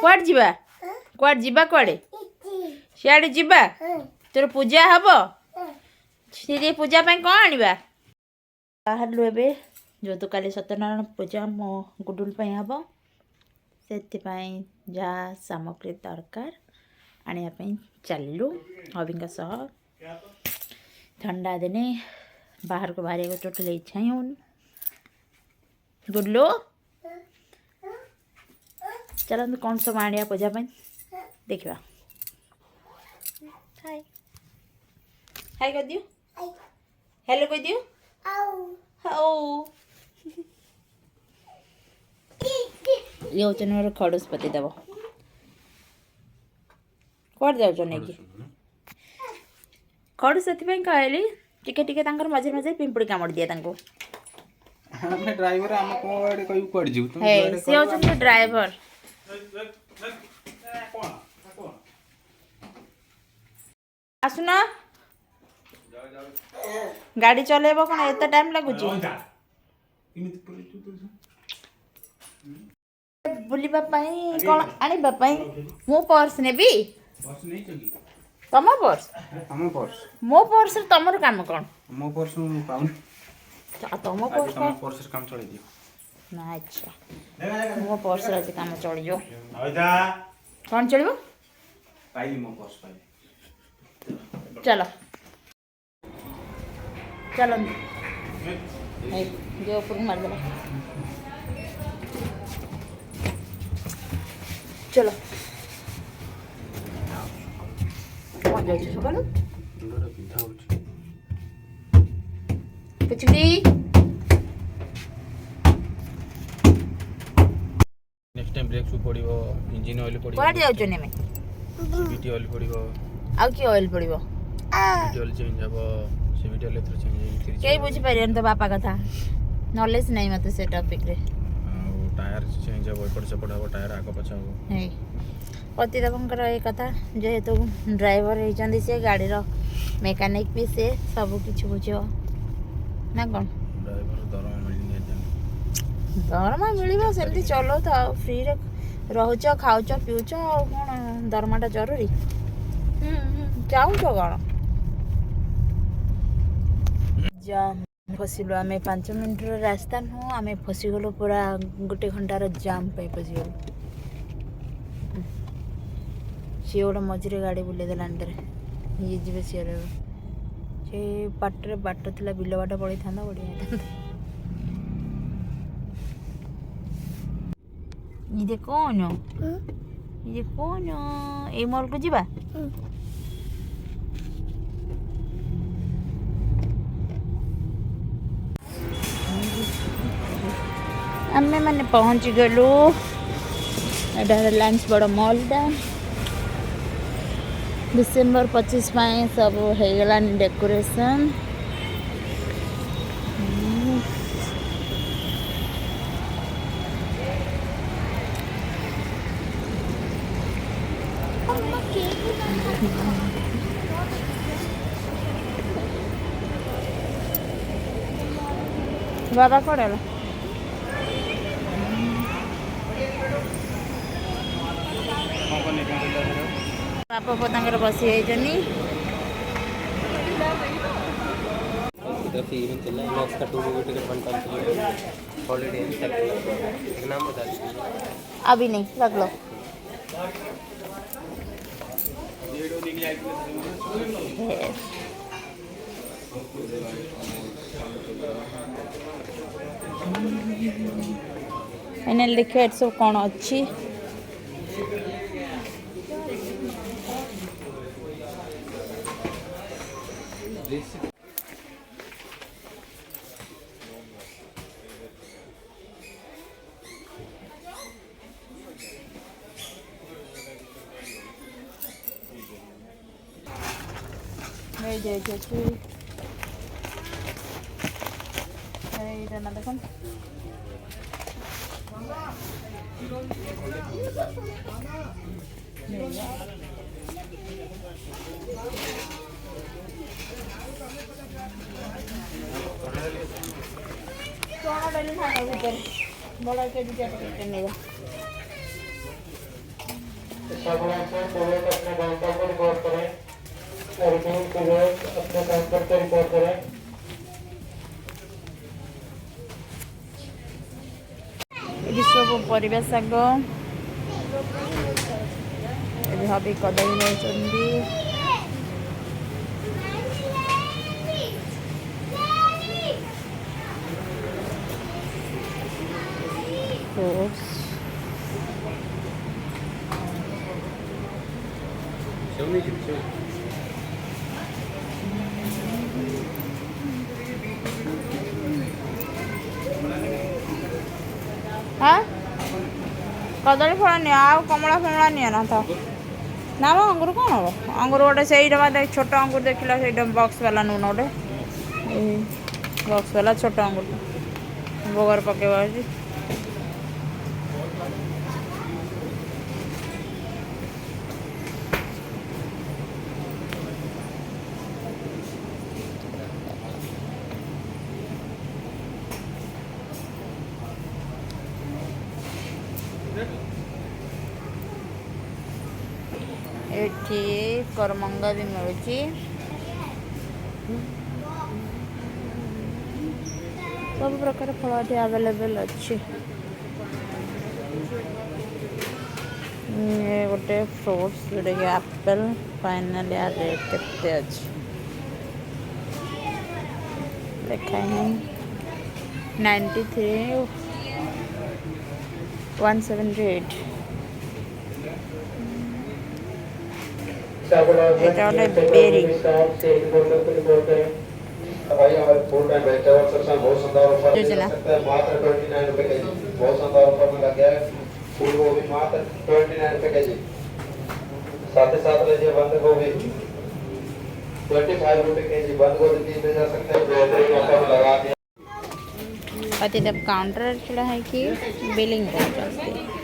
कुआड़ जीवा कुआड़ जीवा कुआड़े सियाड़े जीवा तोर पूजा हम श्री पूजा कौन आनिबा बाहरलु एबे जो तो काली सत्यनारायण पूजा मो गुडुल हम से जहाँ सामग्री दरकार आने चलू हबी सह ठंडा दिने बाहर को बाहर टोटल इच्छा ही होनी गुडलू चलते कौन सब आनिया पूजा देखा हाय हाय कर दियो हेलो कर दियो हाउ ये होचन मोर खड़ूस पति देव कौन जाऊँ नहीं खड़ू से कहली टिके टिके मझे मझे पिंपुड़ी कामड़ दिए हमें ड्राइवर हम कोड कोई कोड जीव तुम से होचन ड्राइवर आसुना गाड़ी चलेबो कोन एते टाइम लागुची बुलिबा पई कोन आनिबा पई मो पर्स नेबी पर्स नहीं चगी तम पर्स मो पर्स तमर काम कोन मो पर्स पाउन तम पर्स तम पर्स काम चले दियो ना अच्छा मो पर्स आज काम चली जो आइदा कौन चलिबो पाइली मो पर्स पाइली चलो चलो जो ऊपर मार देला चलो कौन जाऊ सकाल पिछड़ी नेक्स्ट टाइम ब्रेक शू पड़िबो इंजन ऑयल पड़िबो कुआड जाऊ ने में सीवीटी ऑयल पड़िबो आ की ऑयल पड़िबो सीवीटी ऑयल चेंज हबो सीवीटी ऑयल एथरो चेंज हेई के बुझी परियन तो बापा कथा नॉलेज नहीं मते से टॉपिक रे टायर चेंज हबो एपड़ सेपड़ हबो टायर आगो पछ हबो हे पतिदेवंकर ए कथा जेहेतु ड्राइवर होइचंदी से गाड़ी रो मैकेनिक भी से सब किछ बुझो ना कोन ड्राइवर दरमा मिलनी है दरमा मिलिबो सेमती चलो तो फ्री रे रहउच खाउच पिउच कोन दरमाटा जरूरी जाऊँ तो कौन जाम फसिलु आम 5 मिनट रास्ता नुह आम फसीगलु पूरा गोटे घंटार जाम पे फसीगलु सी गोटे मझे गाड़ी बुले देला ये जी सी से बाटर बाट था बिल बाट पड़े था बढ़िया ये कौन ये कौन ये मॉल को जीवा आमे मैंने पहुँच गलु रिलायंस बड़ मॉलटा डिसेम्बर 25 पाए सब हो गला डेकोरेशन बाबा कौन है बापा पोता बसी जाइनी अभी नहीं रख लो फाइनल देखिए सब कौन अच्छी देखो बड़ा के ये सब परिबा शाग भाभी कदली नहीं फ्रूट्स हाँ कदली फल नि आ कमला फमला नि ना था ना मो अंगूर कौन हम अंगूर गोटे से देख छोट अंगूर देखला से बॉक्स वाला नून गोटे बॉक्स वाला छोट अंगूर भोगर पकेवा एठी करमंगा भी मिलुची सब प्रकार फल अवेलेबल अच्छी ये गोटे फ्रूट्स जोटा कि एप्पल फाइनल यार रेट केते अच्छी लिखा है 93 178 এটা হলো বেরি भाई हमारे फूड एंड वेजिटेबल सेक्शन बहुत शानदार ऑफर मिल योजना। सकता है मात्र 29 रुपए के जी बहुत शानदार ऑफर में लग गया है फूल गोभी मात्र 29 रुपए के जी साथ ही साथ लीजिए बंद गोभी 25 रुपए के जी बंद गोभी भी मिल जा सकता है बेहतरीन ऑफर में लगा दिया अति काउंटर चला है कि बिलिंग करते